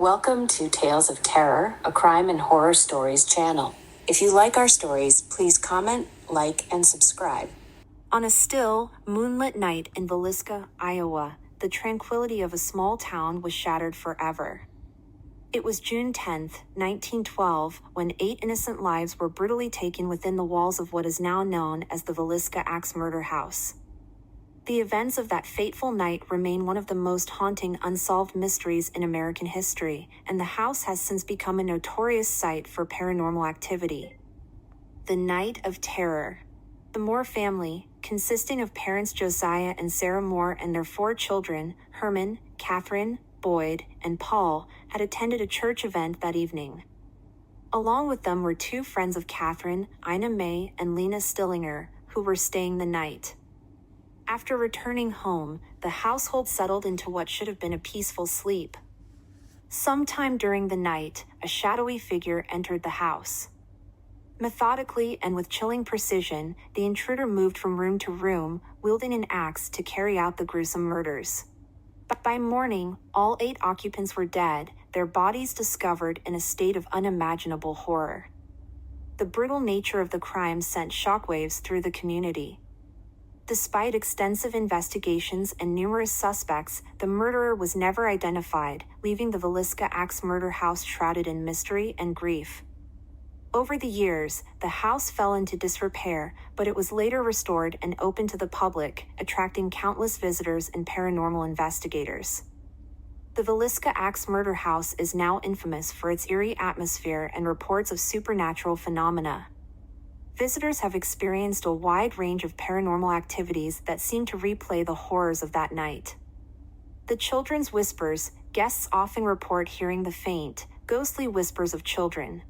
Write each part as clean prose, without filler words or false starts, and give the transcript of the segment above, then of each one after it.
Welcome to Tales of Terror, a crime and horror stories channel. If you like our stories, please comment, like, and subscribe. On a still, moonlit night in Villisca, Iowa, the tranquility of a small town was shattered forever. It was June 10th, 1912, when 8 innocent lives were brutally taken within the walls of what is now known as the Villisca Axe Murder House. The events of that fateful night remain one of the most haunting unsolved mysteries in American history, and the house has since become a notorious site for paranormal activity. The Night of Terror. The Moore family, consisting of parents Josiah and Sarah Moore and their 4 children, Herman, Catherine, Boyd, and Paul, had attended a church event that evening. Along with them were 2 friends of Catherine, Ina May and Lena Stillinger, who were staying the night. After returning home, the household settled into what should have been a peaceful sleep. Sometime during the night, a shadowy figure entered the house. Methodically and with chilling precision, the intruder moved from room to room, wielding an axe to carry out the gruesome murders. But by morning, all 8 occupants were dead, their bodies discovered in a state of unimaginable horror. The brutal nature of the crime sent shockwaves through the community. Despite extensive investigations and numerous suspects, the murderer was never identified, leaving the Villisca Axe Murder House shrouded in mystery and grief. Over the years, the house fell into disrepair, but it was later restored and opened to the public, attracting countless visitors and paranormal investigators. The Villisca Axe Murder House is now infamous for its eerie atmosphere and reports of supernatural phenomena. Visitors have experienced a wide range of paranormal activities that seem to replay the horrors of that night. The children's whispers. Guests often report hearing the faint, ghostly whispers of children.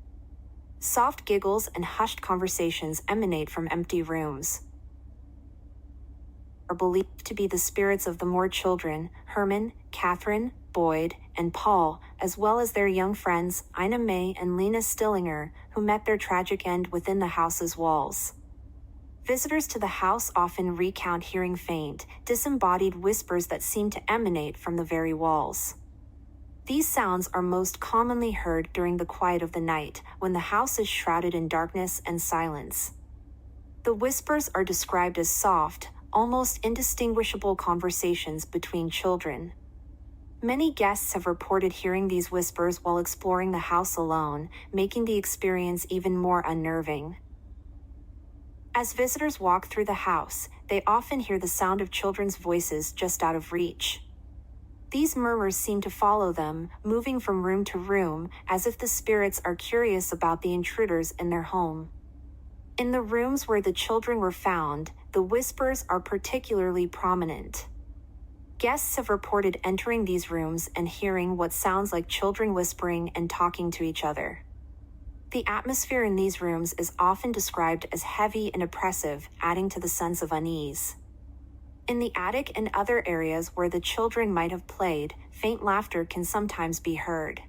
Soft giggles and hushed conversations emanate from empty rooms. Are believed to be the spirits of the Moore children, Herman, Catherine, Boyd, and Paul, as well as their young friends, Ina May and Lena Stillinger, who met their tragic end within the house's walls. Visitors to the house often recount hearing faint, disembodied whispers that seem to emanate from the very walls. These sounds are most commonly heard during the quiet of the night, when the house is shrouded in darkness and silence. The whispers are described as soft, almost indistinguishable conversations between children. Many guests have reported hearing these whispers while exploring the house alone, making the experience even more unnerving. As visitors walk through the house, they often hear the sound of children's voices just out of reach. These murmurs seem to follow them, moving from room to room, as if the spirits are curious about the intruders in their home. In the rooms where the children were found, the whispers are particularly prominent. Guests have reported entering these rooms and hearing what sounds like children whispering and talking to each other. The atmosphere in these rooms is often described as heavy and oppressive, adding to the sense of unease. In the attic and other areas where the children might have played, faint laughter can sometimes be heard.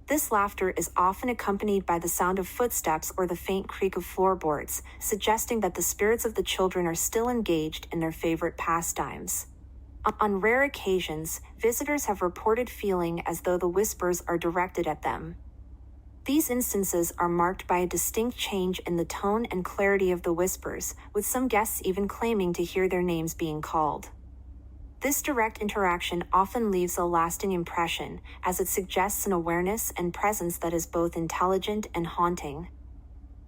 This laughter is often accompanied by the sound of footsteps or the faint creak of floorboards, suggesting that the spirits of the children are still engaged in their favorite pastimes. On rare occasions, visitors have reported feeling as though the whispers are directed at them. These instances are marked by a distinct change in the tone and clarity of the whispers, with some guests even claiming to hear their names being called. This direct interaction often leaves a lasting impression, as it suggests an awareness and presence that is both intelligent and haunting.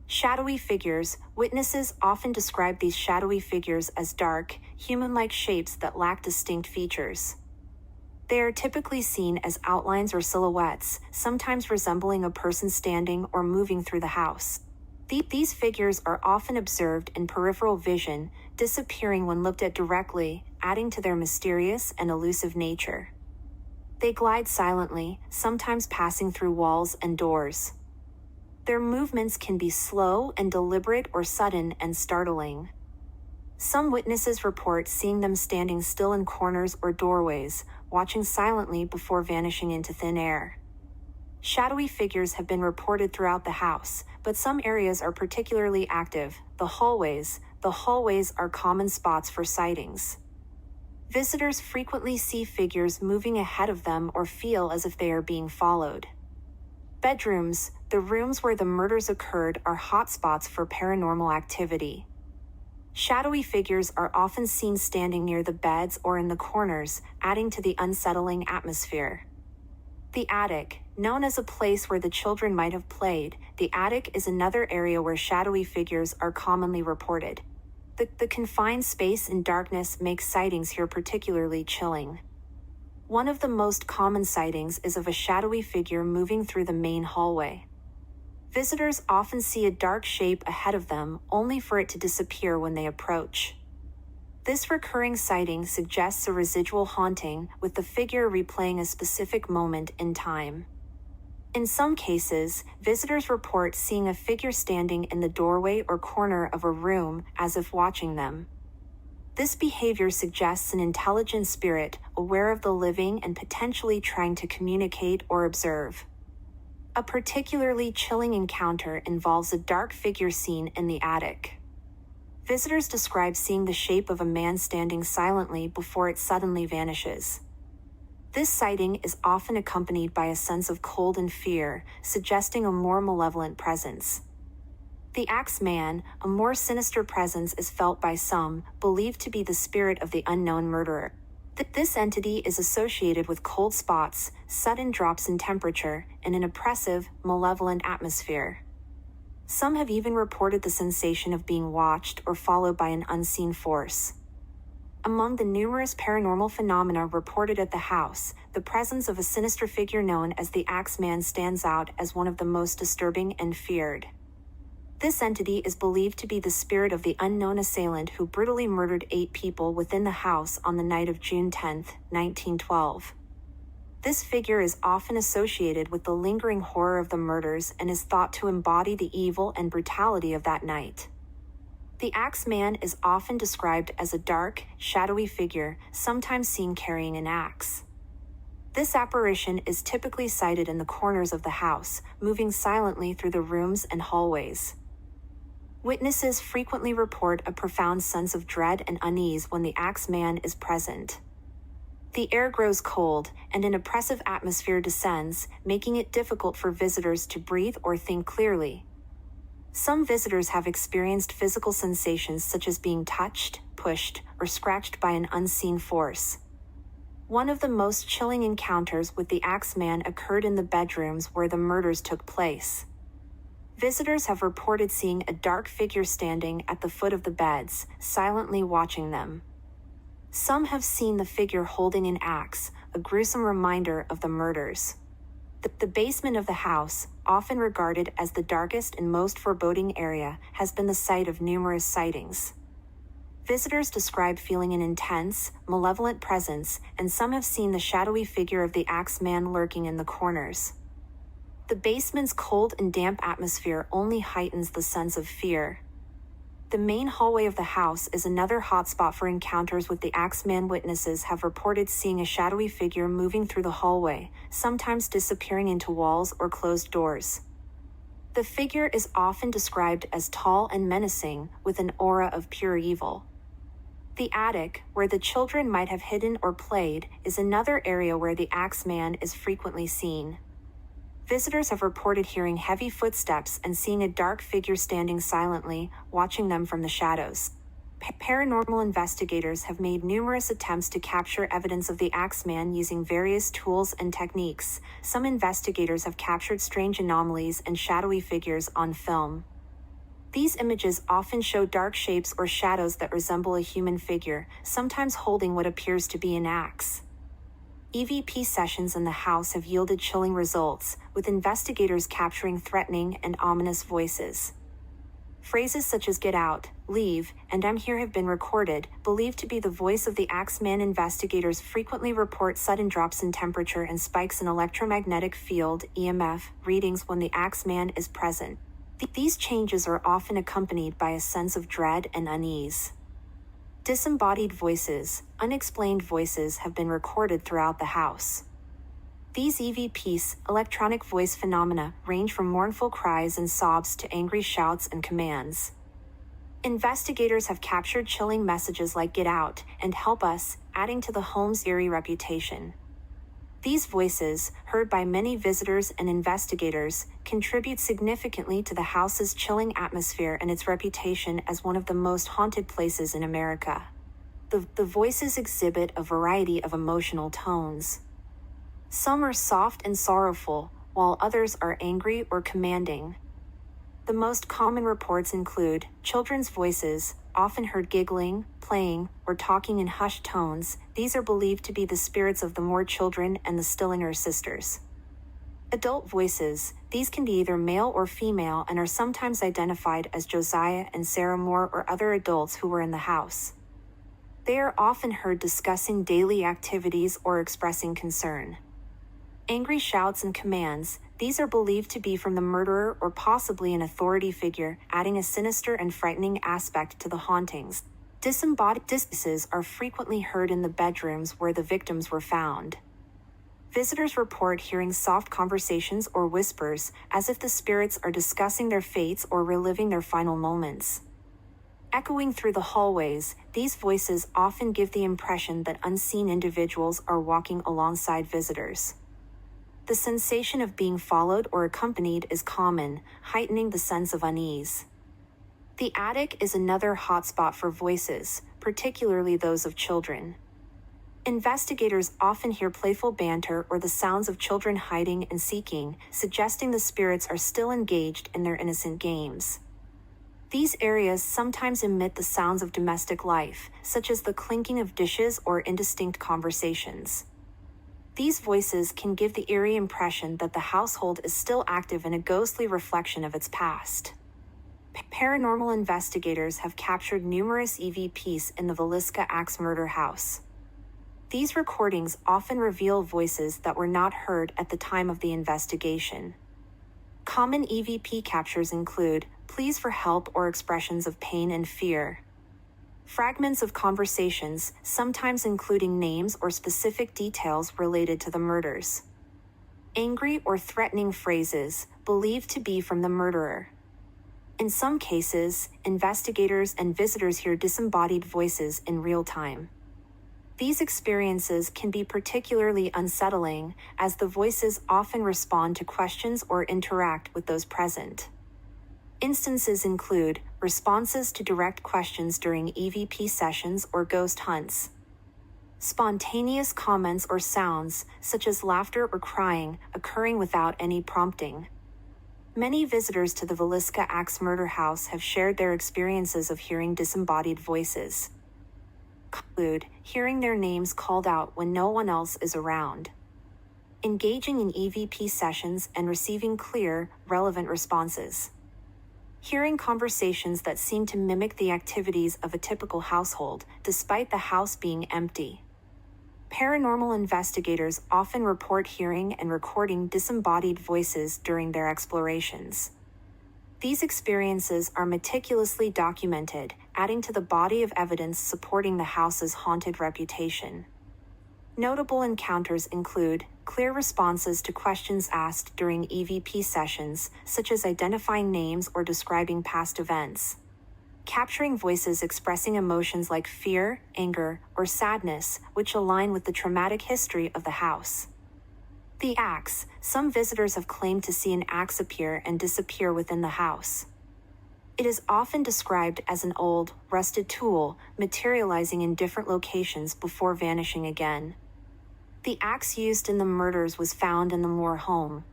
Shadowy figures. Witnesses often describe these shadowy figures as dark, human-like shapes that lack distinct features. They are typically seen as outlines or silhouettes, sometimes resembling a person standing or moving through the house. These figures are often observed in peripheral vision, disappearing when looked at directly, adding to their mysterious and elusive nature. They glide silently, sometimes passing through walls and doors. Their movements can be slow and deliberate or sudden and startling. Some witnesses report seeing them standing still in corners or doorways, watching silently before vanishing into thin air. Shadowy figures have been reported throughout the house, but some areas are particularly active. The hallways are common spots for sightings. Visitors frequently see figures moving ahead of them or feel as if they are being followed. Bedrooms, the rooms where the murders occurred, are hotspots for paranormal activity. Shadowy figures are often seen standing near the beds or in the corners, adding to the unsettling atmosphere. The attic, known as a place where the children might have played, the attic is another area where shadowy figures are commonly reported. The confined space and darkness makes sightings here particularly chilling. One of the most common sightings is of a shadowy figure moving through the main hallway. Visitors often see a dark shape ahead of them, only for it to disappear when they approach. This recurring sighting suggests a residual haunting, with the figure replaying a specific moment in time. In some cases, visitors report seeing a figure standing in the doorway or corner of a room, as if watching them. This behavior suggests an intelligent spirit, aware of the living and potentially trying to communicate or observe. A particularly chilling encounter involves a dark figure seen in the attic. Visitors describe seeing the shape of a man standing silently before it suddenly vanishes. This sighting is often accompanied by a sense of cold and fear, suggesting a more malevolent presence. The axman, a more sinister presence, is felt by some, believed to be the spirit of the unknown murderer. This entity is associated with cold spots, sudden drops in temperature, and an oppressive, malevolent atmosphere. Some have even reported the sensation of being watched or followed by an unseen force. Among the numerous paranormal phenomena reported at the house, the presence of a sinister figure known as the Axman stands out as one of the most disturbing and feared. This entity is believed to be the spirit of the unknown assailant who brutally murdered 8 people within the house on the night of June 10, 1912. This figure is often associated with the lingering horror of the murders and is thought to embody the evil and brutality of that night. The Axman is often described as a dark, shadowy figure, sometimes seen carrying an axe. This apparition is typically sighted in the corners of the house, moving silently through the rooms and hallways. Witnesses frequently report a profound sense of dread and unease when the Axman is present. The air grows cold, and an oppressive atmosphere descends, making it difficult for visitors to breathe or think clearly. Some visitors have experienced physical sensations such as being touched, pushed, or scratched by an unseen force. One of the most chilling encounters with the Axman occurred in the bedrooms where the murders took place. Visitors have reported seeing a dark figure standing at the foot of the beds, silently watching them. Some have seen the figure holding an axe, a gruesome reminder of the murders. The basement of the house, often regarded as the darkest and most foreboding area, has been the site of numerous sightings. Visitors describe feeling an intense, malevolent presence, and some have seen the shadowy figure of the Axman lurking in the corners. The basement's cold and damp atmosphere only heightens the sense of fear. The main hallway of the house is another hotspot for encounters with the Axman. Witnesses have reported seeing a shadowy figure moving through the hallway, sometimes disappearing into walls or closed doors. The figure is often described as tall and menacing, with an aura of pure evil. The attic, where the children might have hidden or played, is another area where the Axman is frequently seen. Visitors have reported hearing heavy footsteps and seeing a dark figure standing silently, watching them from the shadows. Paranormal investigators have made numerous attempts to capture evidence of the Axman using various tools and techniques. Some investigators have captured strange anomalies and shadowy figures on film. These images often show dark shapes or shadows that resemble a human figure, sometimes holding what appears to be an axe. EVP sessions in the house have yielded chilling results, with investigators capturing threatening and ominous voices. Phrases such as "get out," "leave," and "I'm here" have been recorded, believed to be the voice of the Axman. Investigators frequently report sudden drops in temperature and spikes in electromagnetic field (EMF) readings when the Axman is present. These changes are often accompanied by a sense of dread and unease. Disembodied voices, unexplained voices have been recorded throughout the house. These EVPs, electronic voice phenomena, range from mournful cries and sobs to angry shouts and commands. Investigators have captured chilling messages like "Get out" and "Help us," adding to the home's eerie reputation. These voices, heard by many visitors and investigators, contribute significantly to the house's chilling atmosphere and its reputation as one of the most haunted places in America. The voices exhibit a variety of emotional tones. Some are soft and sorrowful, while others are angry or commanding. The most common reports include children's voices, often heard giggling, playing, or talking in hushed tones. These are believed to be the spirits of the Moore children and the Stillinger sisters. Adult voices, these can be either male or female and are sometimes identified as Josiah and Sarah Moore or other adults who were in the house. They are often heard discussing daily activities or expressing concern. Angry shouts and commands, these are believed to be from the murderer or possibly an authority figure, adding a sinister and frightening aspect to the hauntings. Disembodied voices are frequently heard in the bedrooms where the victims were found. Visitors report hearing soft conversations or whispers, as if the spirits are discussing their fates or reliving their final moments. Echoing through the hallways, these voices often give the impression that unseen individuals are walking alongside visitors. The sensation of being followed or accompanied is common, heightening the sense of unease. The attic is another hotspot for voices, particularly those of children. Investigators often hear playful banter or the sounds of children hiding and seeking, suggesting the spirits are still engaged in their innocent games. These areas sometimes emit the sounds of domestic life, such as the clinking of dishes or indistinct conversations. These voices can give the eerie impression that the household is still active in a ghostly reflection of its past. Paranormal investigators have captured numerous EVPs in the Villisca Axe Murder House. These recordings often reveal voices that were not heard at the time of the investigation. Common EVP captures include pleas for help or expressions of pain and fear. Fragments of conversations, sometimes including names or specific details related to the murders. Angry or threatening phrases, believed to be from the murderer. In some cases, investigators and visitors hear disembodied voices in real time. These experiences can be particularly unsettling, as the voices often respond to questions or interact with those present. Instances include responses to direct questions during EVP sessions or ghost hunts. Spontaneous comments or sounds, such as laughter or crying, occurring without any prompting. Many visitors to the Villisca Axe Murder House have shared their experiences of hearing disembodied voices. Include hearing their names called out when no one else is around. Engaging in EVP sessions and receiving clear, relevant responses. Hearing conversations that seem to mimic the activities of a typical household, despite the house being empty. Paranormal investigators often report hearing and recording disembodied voices during their explorations. These experiences are meticulously documented, adding to the body of evidence supporting the house's haunted reputation. Notable encounters include clear responses to questions asked during EVP sessions, such as identifying names or describing past events. Capturing voices expressing emotions like fear, anger, or sadness, which align with the traumatic history of the house. The axe. Some visitors have claimed to see an axe appear and disappear within the house. It is often described as an old, rusted tool, materializing in different locations before vanishing again. The axe used in the murders was found in the Moore home.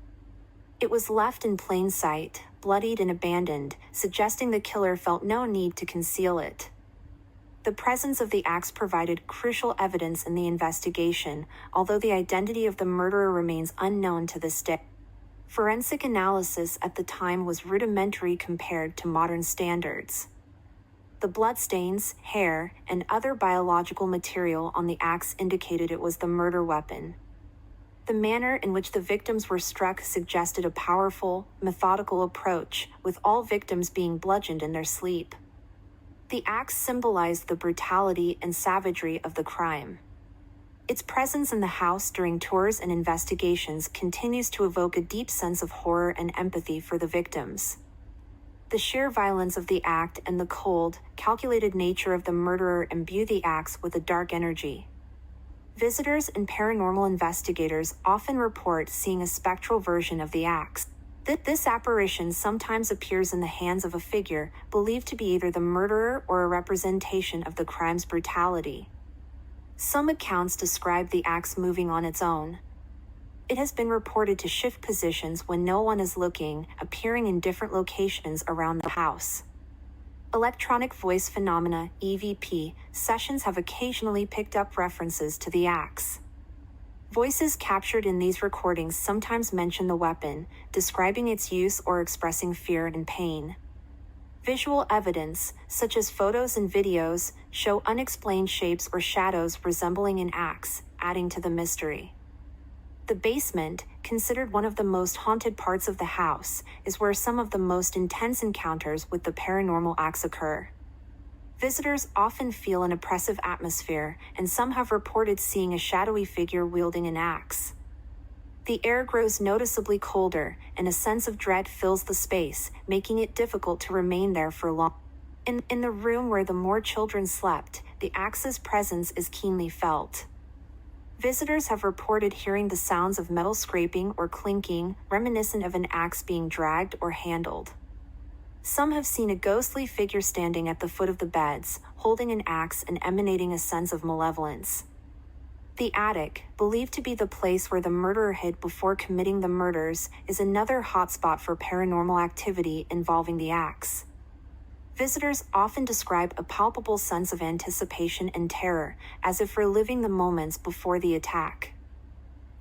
It was left in plain sight, bloodied and abandoned, suggesting the killer felt no need to conceal it. The presence of the axe provided crucial evidence in the investigation, although the identity of the murderer remains unknown to this day. Forensic analysis at the time was rudimentary compared to modern standards. The bloodstains, hair, and other biological material on the axe indicated it was the murder weapon. The manner in which the victims were struck suggested a powerful, methodical approach, with all victims being bludgeoned in their sleep. The axe symbolized the brutality and savagery of the crime. Its presence in the house during tours and investigations continues to evoke a deep sense of horror and empathy for the victims. The sheer violence of the act and the cold, calculated nature of the murderer imbue the axe with a dark energy. Visitors and paranormal investigators often report seeing a spectral version of the axe. This apparition sometimes appears in the hands of a figure believed to be either the murderer or a representation of the crime's brutality. Some accounts describe the axe moving on its own. It has been reported to shift positions when no one is looking, appearing in different locations around the house. Electronic voice phenomena (EVP) sessions have occasionally picked up references to the axe. Voices captured in these recordings sometimes mention the weapon, describing its use or expressing fear and pain. Visual evidence, such as photos and videos, show unexplained shapes or shadows resembling an axe, adding to the mystery. The basement, considered one of the most haunted parts of the house, is where some of the most intense encounters with the paranormal acts occur. Visitors often feel an oppressive atmosphere, and some have reported seeing a shadowy figure wielding an axe. The air grows noticeably colder, and a sense of dread fills the space, making it difficult to remain there for long. In the room where the Moore children slept, the axe's presence is keenly felt. Visitors have reported hearing the sounds of metal scraping or clinking, reminiscent of an axe being dragged or handled. Some have seen a ghostly figure standing at the foot of the beds, holding an axe and emanating a sense of malevolence. The attic, believed to be the place where the murderer hid before committing the murders, is another hotspot for paranormal activity involving the axe. Visitors often describe a palpable sense of anticipation and terror, as if reliving the moments before the attack.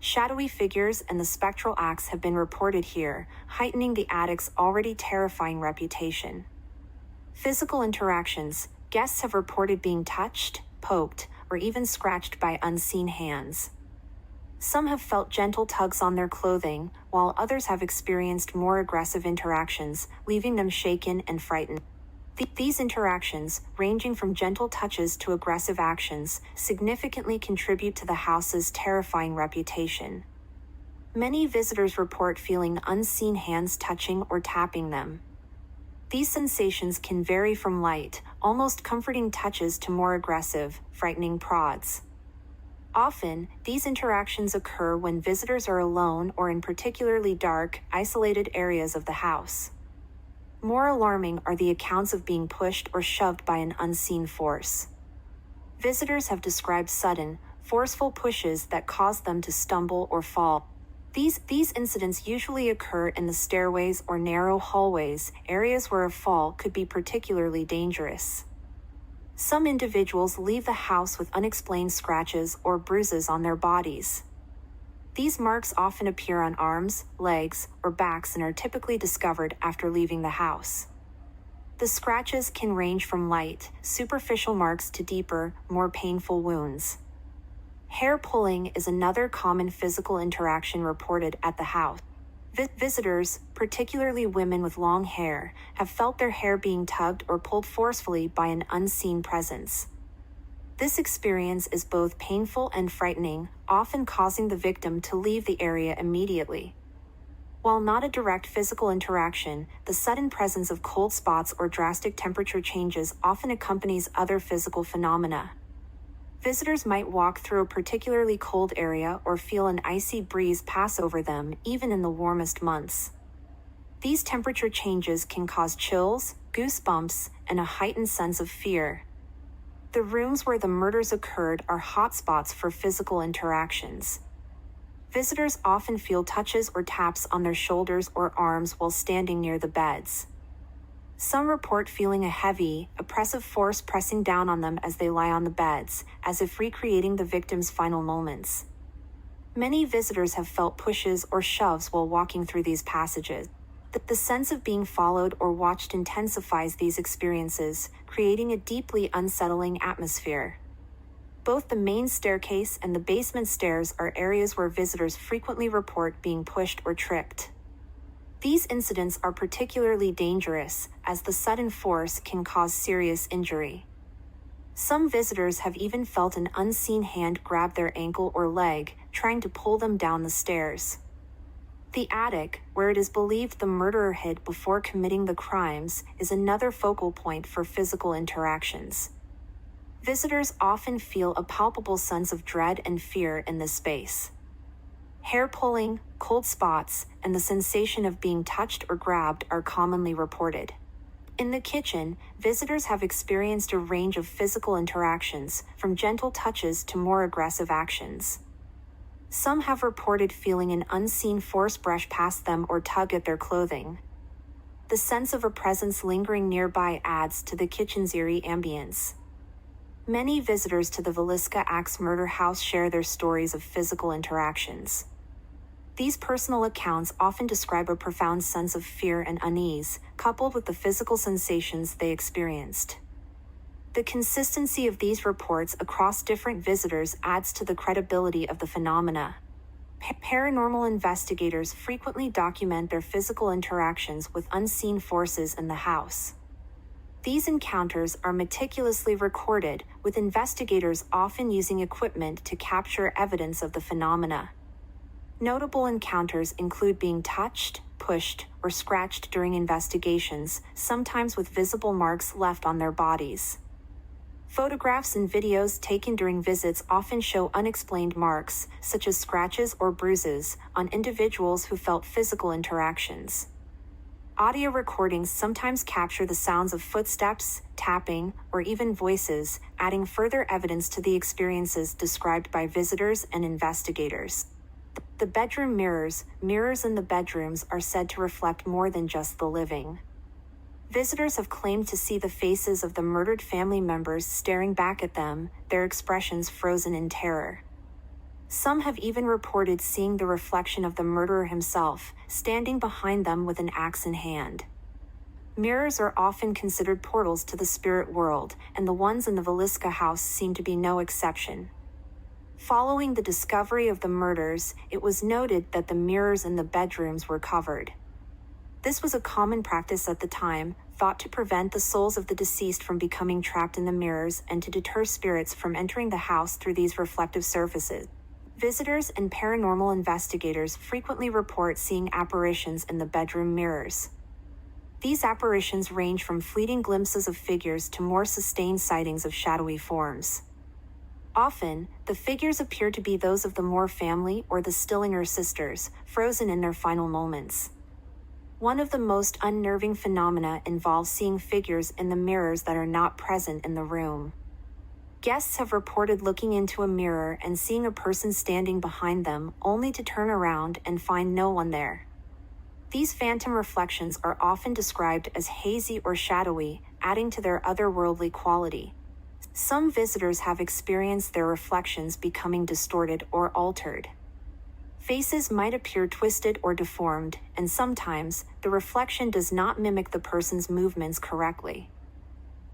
Shadowy figures and the spectral axe have been reported here, heightening the attic's already terrifying reputation. Physical interactions: guests have reported being touched, poked, or even scratched by unseen hands. Some have felt gentle tugs on their clothing, while others have experienced more aggressive interactions, leaving them shaken and frightened. These interactions, ranging from gentle touches to aggressive actions, significantly contribute to the house's terrifying reputation. Many visitors report feeling unseen hands touching or tapping them. These sensations can vary from light, almost comforting touches to more aggressive, frightening prods. Often, these interactions occur when visitors are alone or in particularly dark, isolated areas of the house. More alarming are the accounts of being pushed or shoved by an unseen force. Visitors have described sudden, forceful pushes that cause them to stumble or fall. These incidents usually occur in the stairways or narrow hallways, areas where a fall could be particularly dangerous. Some individuals leave the house with unexplained scratches or bruises on their bodies. These marks often appear on arms, legs, or backs and are typically discovered after leaving the house. The scratches can range from light, superficial marks to deeper, more painful wounds. Hair pulling is another common physical interaction reported at the house. Visitors, particularly women with long hair, have felt their hair being tugged or pulled forcefully by an unseen presence. This experience is both painful and frightening, often causing the victim to leave the area immediately. While not a direct physical interaction, the sudden presence of cold spots or drastic temperature changes often accompanies other physical phenomena. Visitors might walk through a particularly cold area or feel an icy breeze pass over them, even in the warmest months. These temperature changes can cause chills, goosebumps, and a heightened sense of fear. The rooms where the murders occurred are hotspots for physical interactions. Visitors often feel touches or taps on their shoulders or arms while standing near the beds. Some report feeling a heavy, oppressive force pressing down on them as they lie on the beds, as if recreating the victim's final moments. Many visitors have felt pushes or shoves while walking through these passages. The sense of being followed or watched intensifies these experiences, creating a deeply unsettling atmosphere. Both the main staircase and the basement stairs are areas where visitors frequently report being pushed or tripped. These incidents are particularly dangerous, as the sudden force can cause serious injury. Some visitors have even felt an unseen hand grab their ankle or leg, trying to pull them down the stairs. The attic, where it is believed the murderer hid before committing the crimes, is another focal point for physical interactions. Visitors often feel a palpable sense of dread and fear in this space. Hair pulling, cold spots, and the sensation of being touched or grabbed are commonly reported. In the kitchen, visitors have experienced a range of physical interactions, from gentle touches to more aggressive actions. Some have reported feeling an unseen force brush past them or tug at their clothing. The sense of a presence lingering nearby adds to the kitchen's eerie ambience. Many visitors to the Villisca Axe Murder House share their stories of physical interactions. These personal accounts often describe a profound sense of fear and unease, coupled with the physical sensations they experienced. The consistency of these reports across different visitors adds to the credibility of the phenomena. Paranormal investigators frequently document their physical interactions with unseen forces in the house. These encounters are meticulously recorded, with investigators often using equipment to capture evidence of the phenomena. Notable encounters include being touched, pushed, or scratched during investigations, sometimes with visible marks left on their bodies. Photographs and videos taken during visits often show unexplained marks, such as scratches or bruises, on individuals who felt physical interactions. Audio recordings sometimes capture the sounds of footsteps, tapping, or even voices, adding further evidence to the experiences described by visitors and investigators. The bedroom mirrors in the bedrooms are said to reflect more than just the living. Visitors have claimed to see the faces of the murdered family members staring back at them, their expressions frozen in terror. Some have even reported seeing the reflection of the murderer himself, standing behind them with an axe in hand. Mirrors are often considered portals to the spirit world, and the ones in the Villisca house seem to be no exception. Following the discovery of the murders, it was noted that the mirrors in the bedrooms were covered. This was a common practice at the time, thought to prevent the souls of the deceased from becoming trapped in the mirrors and to deter spirits from entering the house through these reflective surfaces. Visitors and paranormal investigators frequently report seeing apparitions in the bedroom mirrors. These apparitions range from fleeting glimpses of figures to more sustained sightings of shadowy forms. Often, the figures appear to be those of the Moore family or the Stillinger sisters, frozen in their final moments. One of the most unnerving phenomena involves seeing figures in the mirrors that are not present in the room. Guests have reported looking into a mirror and seeing a person standing behind them, only to turn around and find no one there. These phantom reflections are often described as hazy or shadowy, adding to their otherworldly quality. Some visitors have experienced their reflections becoming distorted or altered. Faces might appear twisted or deformed, and sometimes, the reflection does not mimic the person's movements correctly.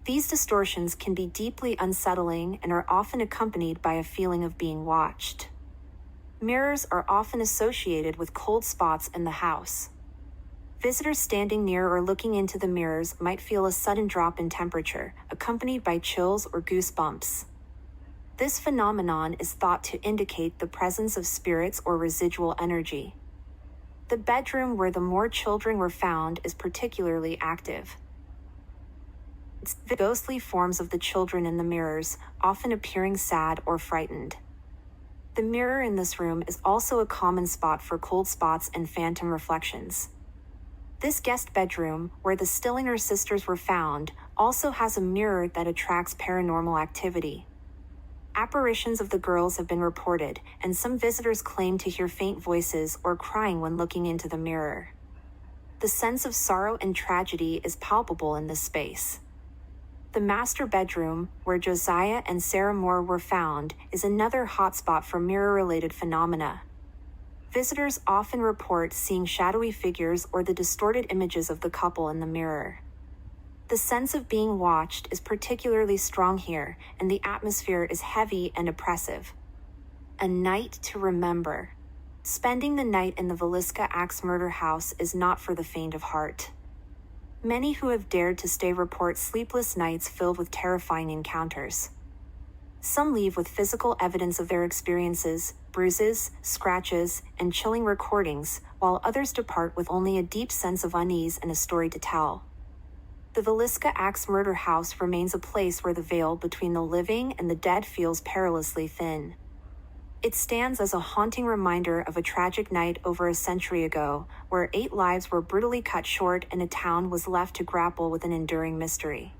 These distortions can be deeply unsettling and are often accompanied by a feeling of being watched. Mirrors are often associated with cold spots in the house. Visitors standing near or looking into the mirrors might feel a sudden drop in temperature, accompanied by chills or goosebumps. This phenomenon is thought to indicate the presence of spirits or residual energy. The bedroom where the Moore children were found is particularly active. It's the ghostly forms of the children in the mirrors, often appearing sad or frightened. The mirror in this room is also a common spot for cold spots and phantom reflections. This guest bedroom, where the Stillinger sisters were found, also has a mirror that attracts paranormal activity. Apparitions of the girls have been reported, and some visitors claim to hear faint voices or crying when looking into the mirror. The sense of sorrow and tragedy is palpable in this space. The master bedroom, where Josiah and Sarah Moore were found, is another hotspot for mirror-related phenomena. Visitors often report seeing shadowy figures or the distorted images of the couple in the mirror. The sense of being watched is particularly strong here, and the atmosphere is heavy and oppressive. A night to remember. Spending the night in the Villisca Axe Murder House is not for the faint of heart. Many who have dared to stay report sleepless nights filled with terrifying encounters. Some leave with physical evidence of their experiences, bruises, scratches, and chilling recordings, while others depart with only a deep sense of unease and a story to tell. The Villisca Axe Murder House remains a place where the veil between the living and the dead feels perilously thin. It stands as a haunting reminder of a tragic night over a century ago, where 8 lives were brutally cut short and a town was left to grapple with an enduring mystery.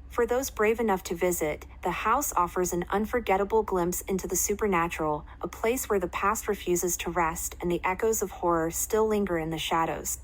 For those brave enough to visit, the house offers an unforgettable glimpse into the supernatural, a place where the past refuses to rest and the echoes of horror still linger in the shadows.